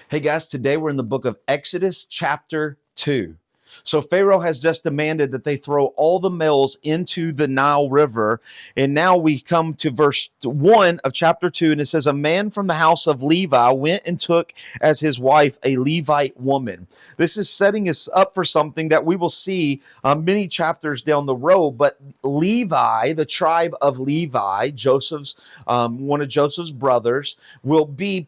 Hey guys, today we're in the book of Exodus chapter 2. So Pharaoh has just demanded that they throw all the males into the Nile River. And now we come to verse 1 of chapter 2, and it says, "A man from the house of Levi went and took as his wife a Levite woman." This is setting us up for something that we will see many chapters down the road. But Levi, the tribe of Levi, Joseph's one of Joseph's brothers, will be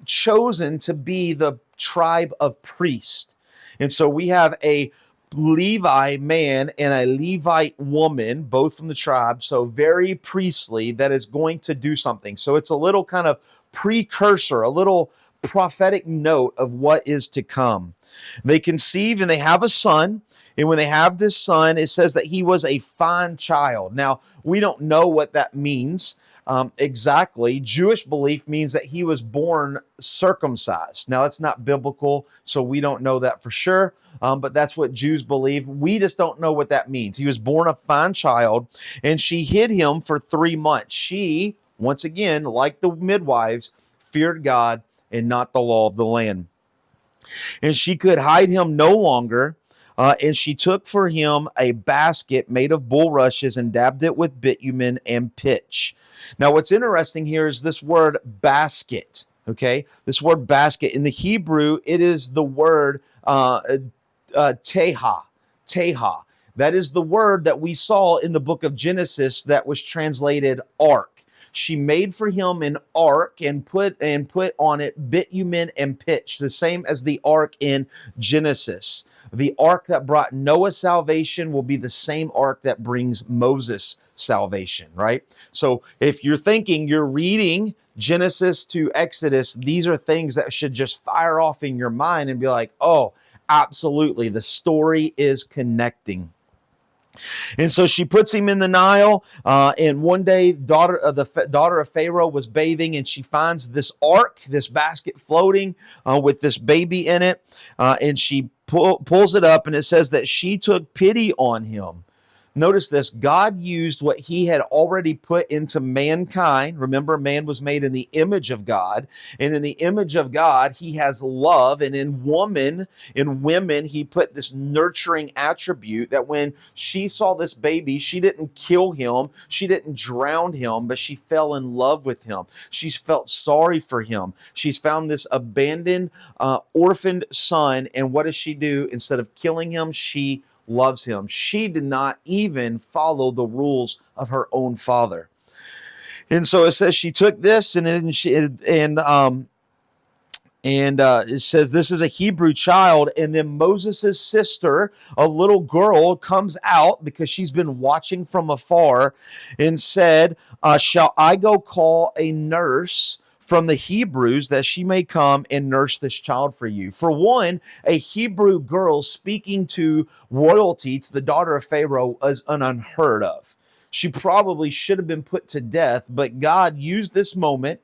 chosen to be the tribe of priests. And so we have a Levi man and a Levite woman, both from the tribe, so very priestly, that is going to do something. So it's a little kind of precursor, a little prophetic note of what is to come. They conceive and they have a son. And when they have this son, it says that he was a fine child. Now, we don't know what that means exactly. Jewish belief means that he was born circumcised. Now, that's not biblical, so we don't know that for sure, but that's what Jews believe. We just don't know what that means. He was born a fine child, and she hid him for 3 months. She, once again, like the midwives, feared God and not the law of the land. And she could hide him no longer. And she took for him a basket made of bulrushes and dabbed it with bitumen and pitch. Now, what's interesting here is this word basket. Okay, this word basket in the Hebrew, it is the word teha. Teha. That is the word that we saw in the book of Genesis that was translated ark. She made for him an ark and put on it bitumen and pitch, the same as the ark in Genesis. The ark that brought Noah salvation will be the same ark that brings Moses salvation, right? So if you're thinking you're reading Genesis to Exodus, these are things that should just fire off in your mind and be like, oh, absolutely, the story is connecting. And so she puts him in the Nile. And one day, the daughter of Pharaoh was bathing, and she finds this ark, this basket floating with this baby in it. And she pulls it up, and it says that she took pity on him. Notice this: God used what he had already put into mankind. Remember, man was made in the image of God. And in the image of God, he has love. And in women, he put this nurturing attribute that when she saw this baby, she didn't kill him. She didn't drown him, but she fell in love with him. She's felt sorry for him. She's found this abandoned, orphaned son. And what does she do? Instead of killing him, she loves him. She did not even follow the rules of her own father. And so it says she took this and it says this is a Hebrew child. And then Moses' sister, a little girl, comes out because she's been watching from afar and said, shall I go call a nurse from the Hebrews that she may come and nurse this child for you? For one, a Hebrew girl speaking to royalty, to the daughter of Pharaoh, is unheard of. She probably should have been put to death, but God used this moment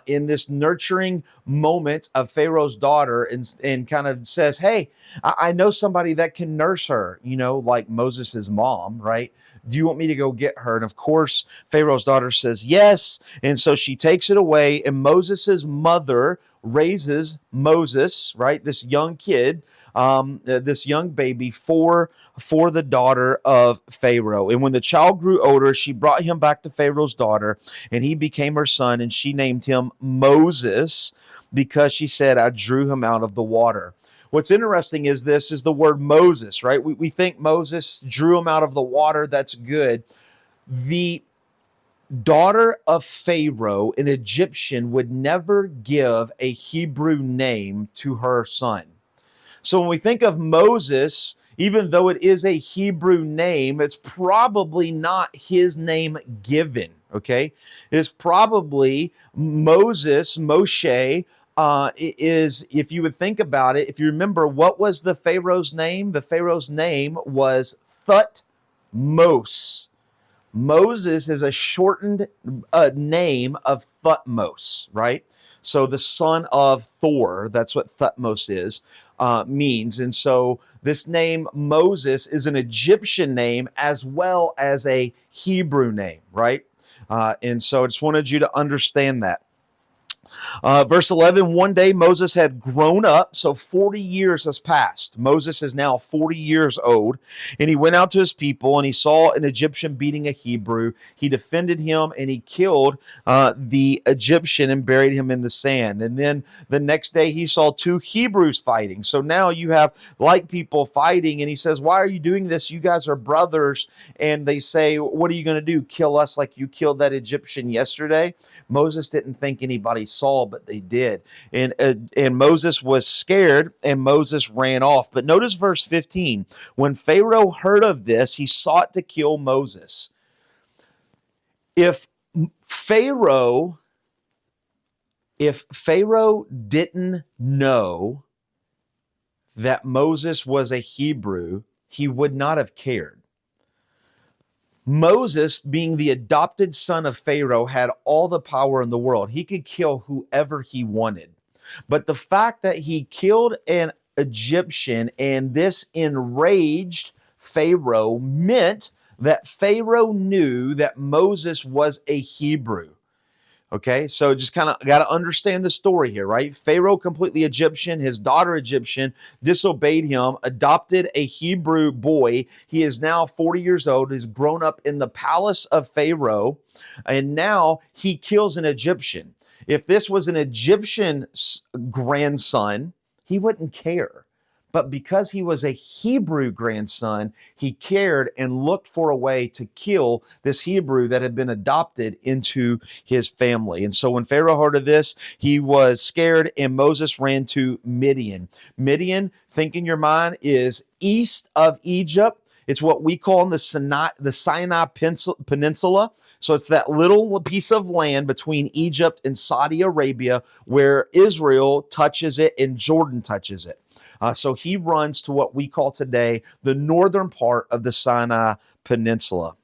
in this nurturing moment of Pharaoh's daughter and kind of says, hey, I know somebody that can nurse her, like Moses' mom, right? Do you want me to go get her? And of course, Pharaoh's daughter says yes. And so she takes it away, and Moses' mother raises Moses, right? This young kid, this young baby for the daughter of Pharaoh. And when the child grew older, she brought him back to Pharaoh's daughter, and he became her son, and she named him Moses because she said, I drew him out of the water. What's interesting is this is the word Moses, right? We think Moses drew him out of the water. That's good. The daughter of Pharaoh, an Egyptian, would never give a Hebrew name to her son. So when we think of Moses, even though it is a Hebrew name, it's probably not his name given, okay? It's probably Moses, Moshe, is, if you would think about it, if you remember, what was the Pharaoh's name? The Pharaoh's name was Thutmose. Moses is a shortened name of Thutmose, right? So the son of Thor, that's what Thutmose is, means. And so this name Moses is an Egyptian name as well as a Hebrew name, right? And so I just wanted you to understand that. Verse 11, one day Moses had grown up, so 40 years has passed. Moses is now 40 years old, and he went out to his people, and he saw an Egyptian beating a Hebrew. He defended him, and he killed the Egyptian and buried him in the sand. And then the next day he saw two Hebrews fighting. So now you have like people fighting, and he says, why are you doing this? You guys are brothers. And they say, what are you going to do? Kill us like you killed that Egyptian yesterday? Moses didn't think anybody saw, but they did. And Moses was scared, and Moses ran off. But notice verse 15. When Pharaoh heard of this, he sought to kill Moses. If Pharaoh didn't know that Moses was a Hebrew, he would not have cared. Moses, being the adopted son of Pharaoh, had all the power in the world. He could kill whoever he wanted. But the fact that he killed an Egyptian and this enraged Pharaoh meant that Pharaoh knew that Moses was a Hebrew. Okay, so just kind of got to understand the story here, right? Pharaoh, completely Egyptian, his daughter Egyptian, disobeyed him, adopted a Hebrew boy. He is now 40 years old, has grown up in the palace of Pharaoh, and now he kills an Egyptian. If this was an Egyptian grandson, he wouldn't care. But because he was a Hebrew grandson, he cared and looked for a way to kill this Hebrew that had been adopted into his family. And so when Pharaoh heard of this, he was scared, and Moses ran to Midian. Midian, think in your mind, is east of Egypt. It's what we call in the Sinai Peninsula. So it's that little piece of land between Egypt and Saudi Arabia where Israel touches it and Jordan touches it. So he runs to what we call today the northern part of the Sinai Peninsula.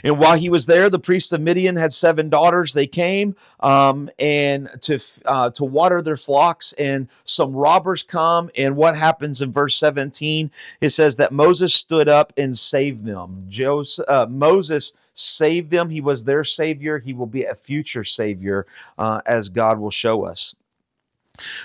And while he was there, the priest of Midian had 7 daughters. They came and to water their flocks, and some robbers come. And what happens in verse 17? It says that Moses stood up and saved them. Moses saved them. He was their savior. He will be a future savior, as God will show us.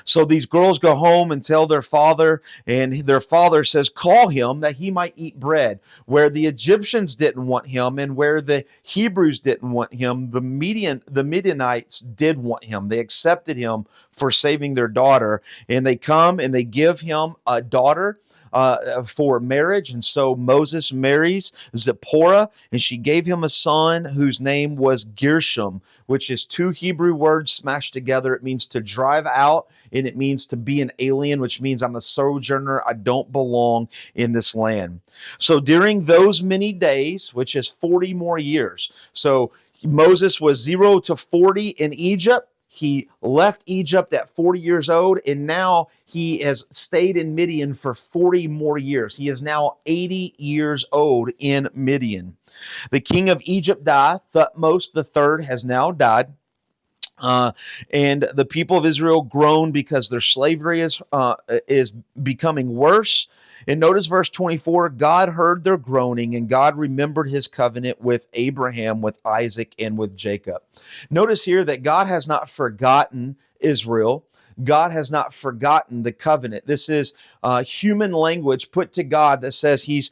So these girls go home and tell their father, and their father says, call him that he might eat bread. Where the Egyptians didn't want him and where the Hebrews didn't want him, the Midianites did want him. They accepted him for saving their daughter, and they come and they give him a daughter for marriage. And so Moses marries Zipporah, and she gave him a son whose name was Gershom, which is 2 Hebrew words smashed together. It means to drive out, and it means to be an alien, which means I'm a sojourner. I don't belong in this land. So during those many days, which is 40 more years, so Moses was 0 to 40 in Egypt. He left Egypt at 40 years old, and now he has stayed in Midian for 40 more years. He is now 80 years old in Midian. The king of Egypt died. Thutmose III has now died. And the people of Israel groan because their slavery is becoming worse. And notice verse 24, God heard their groaning, and God remembered his covenant with Abraham, with Isaac, and with Jacob. Notice here that God has not forgotten Israel. God has not forgotten the covenant. This is human language put to God that says he's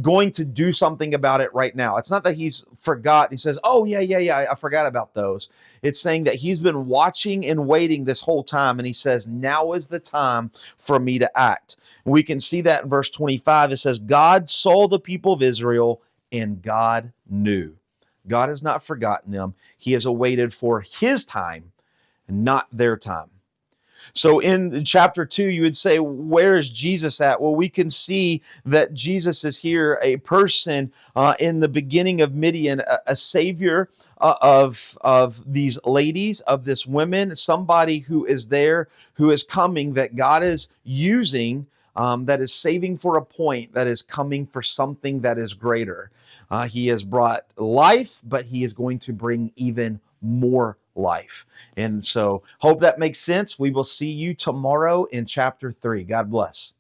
going to do something about it right now. It's not that he's forgotten. He says, oh, yeah, I forgot about those. It's saying that he's been watching and waiting this whole time, and he says, now is the time for me to act. We can see that in verse 25. It says, God saw the people of Israel, and God knew. God has not forgotten them. He has awaited for his time, not their time. So in chapter 2, you would say, where is Jesus at? Well, we can see that Jesus is here, a person in the beginning of Midian, a savior of these ladies, of this women, somebody who is there, who is coming, that God is using, that is saving for a point, that is coming for something that is greater. He has brought life, but he is going to bring even more life. And so hope that makes sense. We will see you tomorrow in chapter 3. God bless.